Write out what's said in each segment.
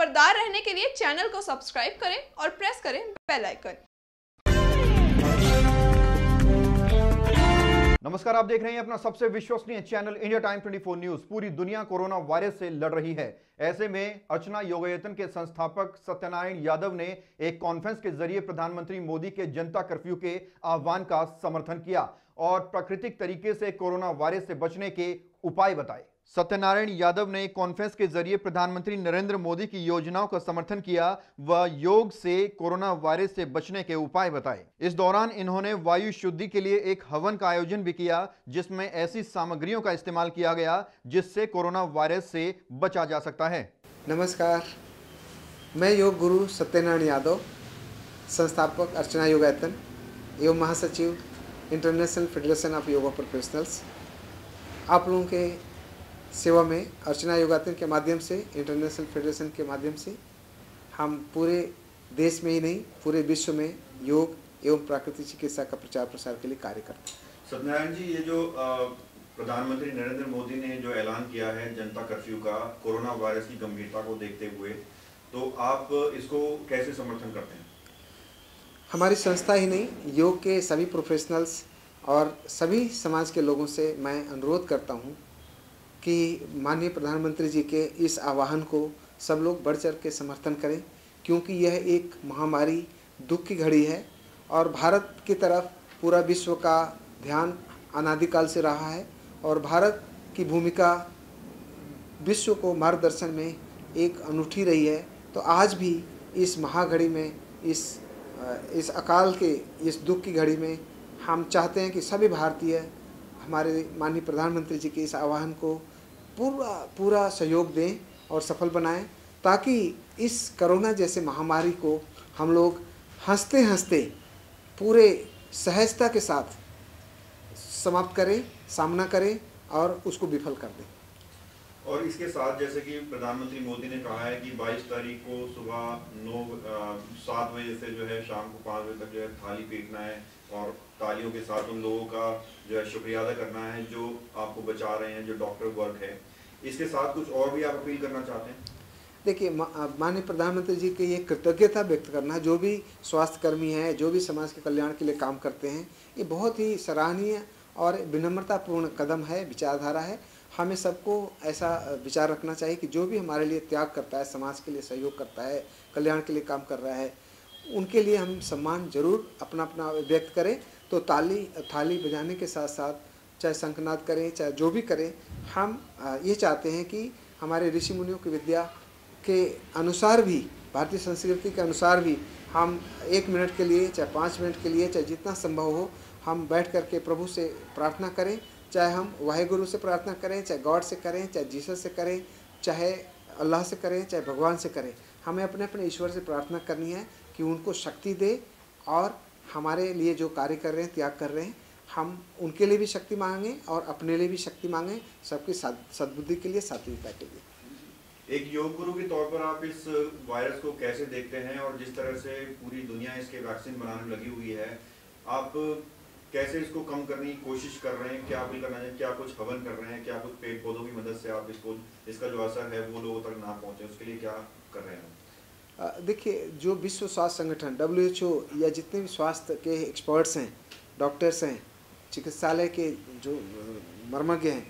खबरदार रहने के लिए चैनल को सब्सक्राइब करें और प्रेस करें बेल आइकन। नमस्कार, आप देख रहे हैं अपना सबसे विश्वसनीय चैनल इंडिया टाइम 24 न्यूज। पूरी दुनिया कोरोना वायरस से लड़ रही है। ऐसे में अर्चना योगायतन के संस्थापक सत्यनारायण यादव ने एक कॉन्फ्रेंस के जरिए प्रधानमंत्री मोदी के जनता कर्फ्यू के आह्वान का समर्थन किया और प्राकृतिक तरीके से कोरोना वायरस से बचने के उपाय बताए। सत्यनारायण यादव ने कॉन्फ्रेंस के जरिए प्रधानमंत्री नरेंद्र मोदी की योजनाओं का समर्थन किया व योग से कोरोना वायरस से बचने के उपाय बताए। इस दौरान इन्होंने वायु शुद्धि के लिए एक हवन का आयोजन भी किया, जिसमें ऐसी सामग्रियों का इस्तेमाल किया गया जिससे कोरोना वायरस से बचा जा सकता है। नमस्कार, मैं योग गुरु सत्यनारायण यादव, संस्थापक अर्चना योगायतन एवं महासचिव international federation of yoga professionals, आप लोगों के सेवा में अर्चना योगायतन के माध्यम से, इंटरनेशनल फेडरेशन के माध्यम से हम पूरे देश में ही नहीं पूरे विश्व में योग एवं प्राकृतिक चिकित्सा का प्रचार प्रसार के लिए कार्य करते हैं। सत्यनारायण जी, ये जो प्रधानमंत्री नरेंद्र मोदी ने जो ऐलान किया है जनता कर्फ्यू का, कोरोना वायरस की गंभीरता को देखते हुए, तो आप इसको कैसे समर्थन करते हैं? हमारी संस्था ही नहीं, योग के सभी प्रोफेशनल्स और सभी समाज के लोगों से मैं अनुरोध करता हूँ कि माननीय प्रधानमंत्री जी के इस आह्वान को सब लोग बढ़ चढ़ के समर्थन करें, क्योंकि यह एक महामारी दुख की घड़ी है और भारत की तरफ पूरा विश्व का ध्यान अनादिकाल से रहा है और भारत की भूमिका विश्व को मार्गदर्शन में एक अनूठी रही है। तो आज भी इस महाघड़ी में, इस अकाल के इस दुख की घड़ी में हम चाहते हैं कि सभी भारतीय हमारे माननीय प्रधानमंत्री जी के इस आह्वान को पूरा सहयोग दें और सफल बनाएं, ताकि इस कोरोना जैसे महामारी को हम लोग हंसते हंसते पूरे सहजता के साथ समाप्त करें, सामना करें और उसको विफल कर दें। और इसके साथ जैसे कि प्रधानमंत्री मोदी ने कहा है कि 22 तारीख को सुबह 7 बजे से जो है शाम को 5 बजे तक जो है थाली पीटना है और तालियों के साथ उन लोगों का जो है शुक्रिया अदा करना है जो आपको बचा रहे हैं, जो डॉक्टर वर्क है। इसके साथ कुछ और भी आप अपील करना चाहते हैं? देखिए, माननीय प्रधानमंत्री जी के ये कृतज्ञता व्यक्त करना, जो भी स्वास्थ्य कर्मी हैं, जो भी समाज के कल्याण के लिए काम करते हैं, ये बहुत ही सराहनीय और विनम्रतापूर्ण कदम है, विचारधारा है। हमें सबको ऐसा विचार रखना चाहिए कि जो भी हमारे लिए त्याग करता है, समाज के लिए सहयोग करता है, कल्याण के लिए काम कर रहा है, उनके लिए हम सम्मान जरूर अपना अपना व्यक्त करें। तो थाली बजाने के साथ साथ चाहे शंखनाद करें, चाहे जो भी करें, हम ये चाहते हैं कि हमारे ऋषि मुनियों की विद्या के अनुसार भी, भारतीय संस्कृति के अनुसार भी हम 1 मिनट के लिए, चाहे 5 मिनट के लिए, चाहे जितना संभव हो, हम बैठ करके प्रभु से प्रार्थना करें। चाहे हम वाहेगुरु से प्रार्थना करें, चाहे गॉड से करें, चाहे जीसस से करें, चाहे अल्लाह से करें, चाहे भगवान से करें, हमें अपने अपने ईश्वर से प्रार्थना करनी है कि उनको शक्ति दे और हमारे लिए जो कार्य कर रहे हैं, त्याग कर रहे हैं, हम उनके लिए भी शक्ति मांगें और अपने लिए भी शक्ति मांगें, सबकी सद्बुद्धि के लिए, सात्विकता के लिए। एक योग गुरु के तौर पर आप इस वायरस को कैसे देखते हैं और जिस तरह से पूरी दुनिया इसके वैक्सीन बनाने लगी हुई है, आप कैसे इसको कम करने की कोशिश कर रहे हैं? क्या अपील करना चाहिए? क्या कुछ हवन कर रहे हैं? क्या कुछ पेड़ पौधों की मदद से आप इसका जो असर है वो लोगों तक ना पहुंचे, उसके लिए क्या कर रहे हैं? देखिए, जो विश्व स्वास्थ्य संगठन WHO या जितने भी स्वास्थ्य के एक्सपर्ट्स हैं, डॉक्टर्स हैं, चिकित्सालय के जो मर्मज्ञ हैं,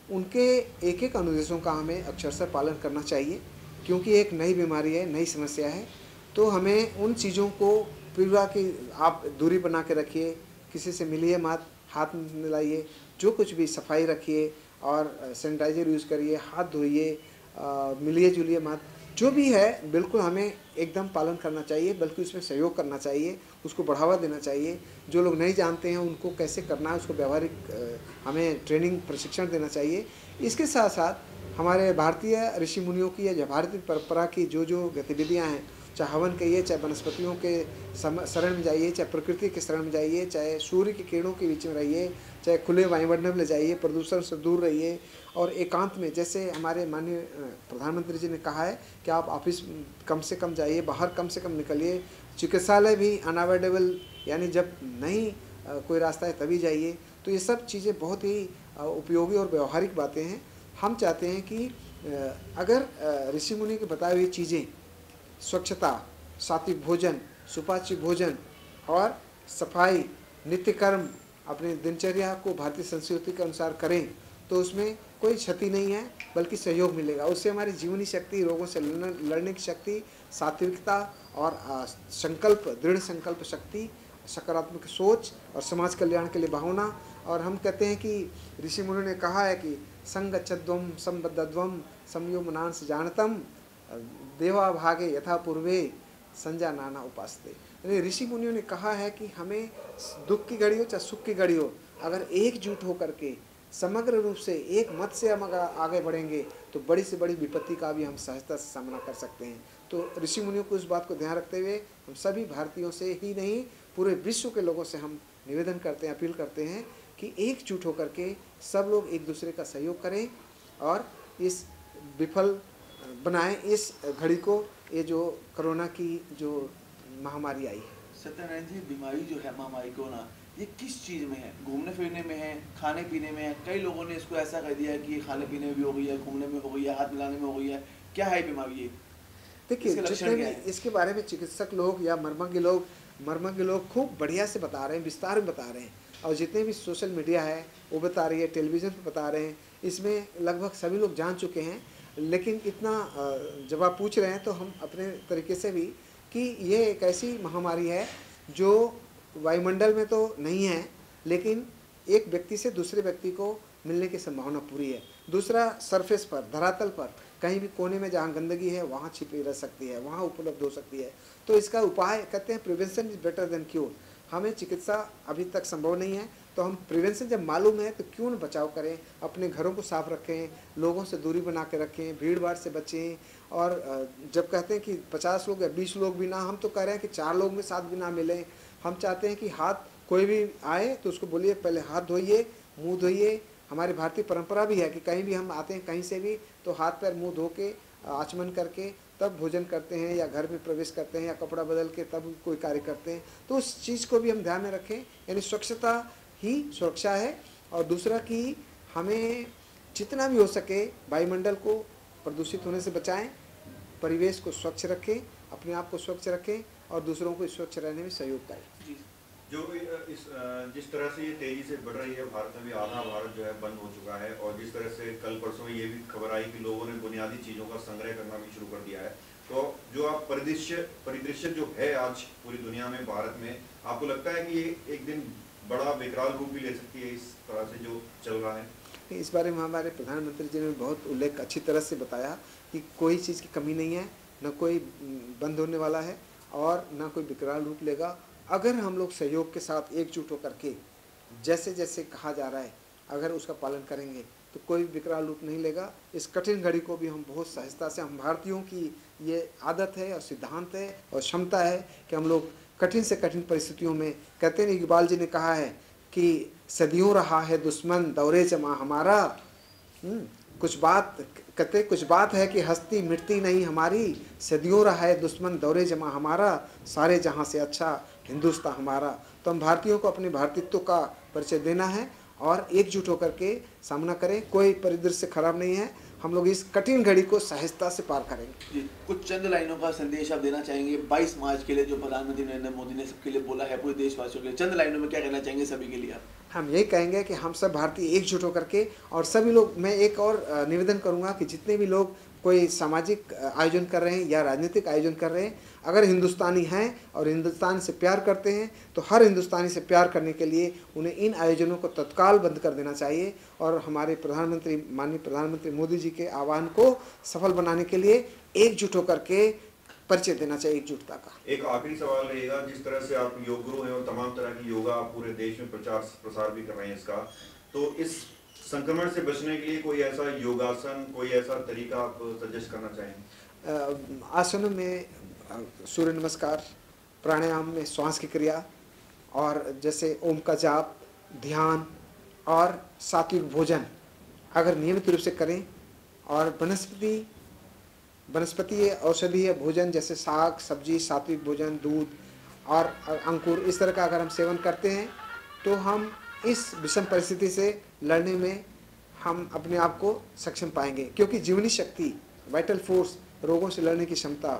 उनके एक एक अनुदेशों का हमें अक्षरशः पालन करना चाहिए, क्योंकि एक नई बीमारी है, नई समस्या है। तो हमें उन चीज़ों को पूरा कि आप दूरी बना के रखिए, किसी से मिलिए मत, हाथ मिलाइए, जो कुछ भी सफाई रखिए और सैनिटाइजर यूज़ करिए, हाथ धोइए, मिलिए जुलिए मत, जो भी है बिल्कुल हमें एकदम पालन करना चाहिए, बल्कि उसमें सहयोग करना चाहिए, उसको बढ़ावा देना चाहिए। जो लोग नहीं जानते हैं उनको कैसे करना है, उसको व्यावहारिक हमें ट्रेनिंग प्रशिक्षण देना चाहिए। इसके साथ साथ हमारे भारतीय ऋषि मुनियों की या भारतीय परंपरा की जो गतिविधियाँ हैं, चाहे हवन कहिए, चाहे वनस्पतियों के शरण में जाइए, चाहे प्रकृति के शरण में जाइए, चाहे सूर्य की किरणों के बीच में रहिए, चाहे खुले वायुमंडल में जाइए, प्रदूषण से दूर रहिए और एकांत में, जैसे हमारे माननीय प्रधानमंत्री जी ने कहा है कि आप ऑफिस कम से कम जाइए, बाहर कम से कम निकलिए, चिकित्सालय भी अनअवॉइडेबल, यानी जब नहीं कोई रास्ता है तभी जाइए। तो ये सब चीज़ें बहुत ही उपयोगी और व्यवहारिक बातें हैं। हम चाहते हैं कि अगर ऋषि मुनि की बताई हुई चीज़ें स्वच्छता, सात्विक भोजन, सुपाच्य भोजन और सफाई, नित्य कर्म अपने दिनचर्या को भारतीय संस्कृति के अनुसार करें तो उसमें कोई क्षति नहीं है, बल्कि सहयोग मिलेगा। उससे हमारी जीवनी शक्ति, रोगों से लड़ने की शक्ति, सात्विकता और संकल्प, दृढ़ संकल्प शक्ति, सकारात्मक सोच और समाज कल्याण के लिए भावना। और हम कहते हैं कि ऋषि मुनि ने कहा है कि संगच्छध्वम संबद्धध्वम संयोमनांस जानतम देवा भागे यथा पूर्वे संजा नाना उपासते। यानी ऋषि मुनियों ने कहा है कि हमें दुख की घड़ी हो चाहे सुख की घड़ी हो, अगर एकजुट होकर के समग्र रूप से एक मत से हम अगर आगे बढ़ेंगे तो बड़ी से बड़ी विपत्ति का भी हम सहजता से सामना कर सकते हैं। तो ऋषि मुनियों को इस बात को ध्यान रखते हुए हम सभी भारतीयों से ही नहीं, पूरे विश्व के लोगों से हम निवेदन करते हैं, अपील करते हैं कि एकजुट होकर के सब लोग एक दूसरे का सहयोग करें और इस विफल बनाएं इस घड़ी को, ये जो कोरोना की जो महामारी आई है। सत्यनारायण जी, बीमारी जो है महामारी कोरोना, ये किस चीज़ में है? घूमने फिरने में है, खाने पीने में है? कई लोगों ने इसको ऐसा कह दिया है कि ये खाने पीने में भी हो गई है, घूमने में हो गई है, हाथ मिलाने में हो गई है। क्या है बीमारी ये? देखिए, जितने भी इसके बारे में चिकित्सक लोग या मर्मज्ञ लोग खूब बढ़िया से बता रहे हैं, विस्तार में बता रहे हैं। और जितने भी सोशल मीडिया है वो बता रही है, टेलीविज़न पर बता रहे हैं, इसमें लगभग सभी लोग जान चुके हैं। लेकिन इतना जब आप पूछ रहे हैं तो हम अपने तरीके से भी कि ये एक ऐसी महामारी है जो वायुमंडल में तो नहीं है, लेकिन एक व्यक्ति से दूसरे व्यक्ति को मिलने की संभावना पूरी है। दूसरा, सरफेस पर, धरातल पर कहीं भी कोने में जहाँ गंदगी है वहाँ छिपी रह सकती है, वहाँ उपलब्ध हो सकती है। तो इसका उपाय कहते हैं prevention is better than cure. हमें चिकित्सा अभी तक संभव नहीं है, तो हम प्रिवेंशन जब मालूम है तो क्यों न बचाव करें, अपने घरों को साफ रखें, लोगों से दूरी बना के रखें, भीड़ भाड़ से बचें। और जब कहते हैं कि 50 लोग या 20 लोग भी ना, हम तो कह रहे हैं कि 4 लोग में साथ भी ना मिलें। हम चाहते हैं कि हाथ कोई भी आए तो उसको बोलिए पहले हाथ धोइए, मुँह धोइए। हमारी भारतीय परंपरा भी है कि कहीं भी हम आते हैं कहीं से भी तो हाथ पैर मुँह धो के आचमन करके तब भोजन करते हैं, या घर में प्रवेश करते हैं, या कपड़ा बदल के तब कोई कार्य करते हैं। तो उस चीज़ को भी हम ध्यान में रखें, यानी स्वच्छता ही सुरक्षा है। और दूसरा कि हमें जितना भी हो सके वायुमंडल को प्रदूषित होने से बचाएं, परिवेश को स्वच्छ रखें, अपने आप को स्वच्छ रखें और दूसरों को स्वच्छ रहने में सहयोग करें। जो जिस तरह से ये तेजी से बढ़ रही है, भारत में भी आधा भारत जो है बंद हो चुका है, और जिस तरह से कल परसों में ये भी खबर आई कि लोगों ने बुनियादी चीज़ों का संग्रह करना भी शुरू कर दिया है, तो जो आप परिदृश्य जो है आज पूरी दुनिया में, भारत में, आपको लगता है कि ये एक दिन बड़ा विकराल रूप भी ले सकती है इस तरह से जो चल रहा है? इस बारे में हमारे प्रधानमंत्री जी ने बहुत उल्लेख अच्छी तरह से बताया कि कोई चीज़ की कमी नहीं है, न कोई बंद होने वाला है और न कोई विकराल रूप लेगा। अगर हम लोग सहयोग के साथ एकजुट होकर के जैसे जैसे कहा जा रहा है अगर उसका पालन करेंगे तो कोई विकराल रूप नहीं लेगा। इस कठिन घड़ी को भी हम बहुत सहजता से, हम भारतीयों की ये आदत है और सिद्धांत है और क्षमता है कि हम लोग कठिन से कठिन परिस्थितियों में, कहते हैं इकबाल जी ने कहा है कि सदियों रहा है दुश्मन दौरे जमा हमारा। कुछ बात है कि हस्ती मिटती नहीं हमारी, सदियों रहा है दुश्मन दौरे जमा हमारा, सारे जहां से अच्छा हिंदुस्तान हमारा। तो हम भारतीयों को अपने भारतीयत्व का परिचय देना है और एकजुट होकर के सामना करें। कोई परिदृश्य खराब नहीं है, हम लोग इस कठिन घड़ी को सहजता से पार करेंगे। जी, कुछ चंद लाइनों का संदेश आप देना चाहेंगे 22 मार्च के लिए, जो प्रधानमंत्री नरेंद्र मोदी ने सबके लिए बोला है, पूरे देशवासियों के लिए? चंद लाइनों में क्या कहना चाहेंगे सभी के लिए आप? हम यही कहेंगे कि हम सब भारतीय एकजुट होकर के, और सभी लोग, मैं एक और निवेदन करूंगा कि जितने भी लोग कोई सामाजिक आयोजन कर रहे हैं या राजनीतिक आयोजन कर रहे हैं, अगर हिंदुस्तानी हैं और हिंदुस्तान से प्यार करते हैं तो हर हिंदुस्तानी से प्यार करने के लिए उन्हें इन आयोजनों को तत्काल बंद कर देना चाहिए और हमारे माननीय प्रधानमंत्री मोदी जी के आह्वान को सफल बनाने के लिए एकजुट होकर के परिचय देना चाहिए एकजुटता का। एक आखिरी सवाल रहेगा, जिस तरह से आप योग गुरु हैं और तमाम तरह की योगा आप पूरे देश में प्रचार प्रसार भी कर रहे हैं इसका, तो इस संक्रमण से बचने के लिए कोई ऐसा योगासन, कोई ऐसा तरीका आप सजेस्ट करना चाहेंगे? आसनों में सूर्य नमस्कार, प्राणायाम में श्वास की क्रिया, और जैसे ओम का जाप, ध्यान और सात्विक भोजन अगर नियमित रूप से करें, और वनस्पति औषधीय भोजन जैसे साग सब्जी, सात्विक भोजन, दूध और अंकुर, इस तरह का अगर हम सेवन करते हैं तो हम इस विषम परिस्थिति से लड़ने में हम अपने आप को सक्षम पाएंगे, क्योंकि जीवनी शक्ति, वाइटल फोर्स, रोगों से लड़ने की क्षमता,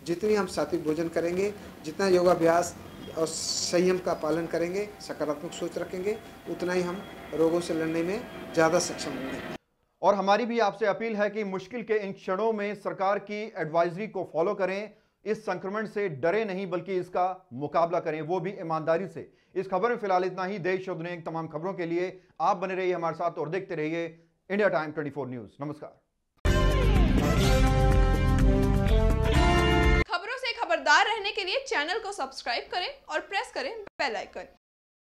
जितनी हम सात्विक भोजन करेंगे, जितना योगाभ्यास और संयम का पालन करेंगे, सकारात्मक सोच रखेंगे, उतना ही हम रोगों से लड़ने में ज़्यादा सक्षम होंगे। और हमारी भी आपसे अपील है कि मुश्किल के इन क्षणों में सरकार की एडवाइजरी को फॉलो करें। इस संक्रमण से डरे नहीं बल्कि इसका मुकाबला करें, वो भी ईमानदारी से। इस खबर में फिलहाल इतना ही। देश और दुनिया की तमाम खबरों के लिए आप बने रहिए हमारे साथ और देखते रहिए इंडिया टाइम 24 न्यूज। नमस्कार। खबरों से खबरदार रहने के लिए चैनल को सब्सक्राइब करें और प्रेस करें बेल आइकन।